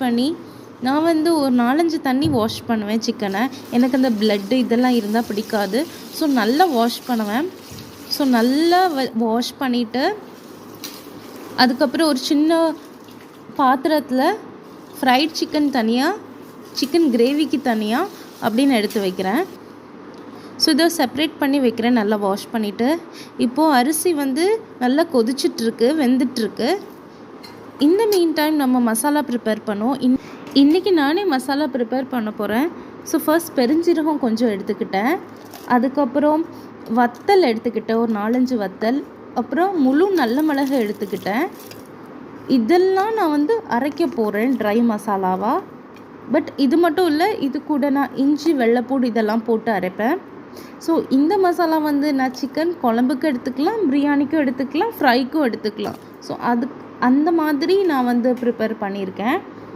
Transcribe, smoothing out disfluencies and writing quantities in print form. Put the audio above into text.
பண்ணி நான் வந்து ஒரு 4-5 தண்ணி வாஷ் பண்ணுவேன் சிக்கனை. எனக்கு அந்த பிளட்டு இதெல்லாம் இருந்தால் பிடிக்காது. ஸோ நல்லா வாஷ் பண்ணுவேன். ஸோ நல்லா வாஷ் பண்ணிவிட்டு அதுக்கப்புறம் ஒரு சின்ன பாத்திரத்தில் ஃப்ரைட் சிக்கன் தனியாக, சிக்கன் கிரேவிக்கு தனியாக அப்படின்னு எடுத்து வைக்கிறேன். ஸோ இதை செப்ரேட் பண்ணி வைக்கிறேன் நல்லா வாஷ் பண்ணிவிட்டு. இப்போது அரிசி வந்து நல்லா கொதிச்சிட்ருக்கு, வெந்துட்டுருக்கு. இந்த மீன் டைம் நம்ம மசாலா ப்ரிப்பேர் பண்ணோம். இன்றைக்கி நானே மசாலா ப்ரிப்பேர் பண்ண போகிறேன். ஸோ ஃபர்ஸ்ட் பெருஞ்சீரகம் கொஞ்சம் எடுத்துக்கிட்டேன். அதுக்கப்புறம் வத்தல் எடுத்துக்கிட்டேன், ஒரு 4-5 வத்தல். அப்புறம் முழு நல்ல மிளகு எடுத்துக்கிட்டேன். இதெல்லாம் நான் வந்து அரைக்க போகிறேன் ட்ரை மசாலாவாக. பட் இது மட்டும் இல்லை, இது கூட நான் இஞ்சி, வெள்ளைப்பூடு இதெல்லாம் போட்டு அரைப்பேன். ஸோ இந்த மசாலா வந்து நான் சிக்கன் குழம்புக்கு எடுத்துக்கலாம், பிரியாணிக்கும் எடுத்துக்கலாம், ஃப்ரைக்கும் எடுத்துக்கலாம். ஸோ அந்த மாதிரி நான் வந்து ப்ரிப்பேர் பண்ணியிருக்கேன்.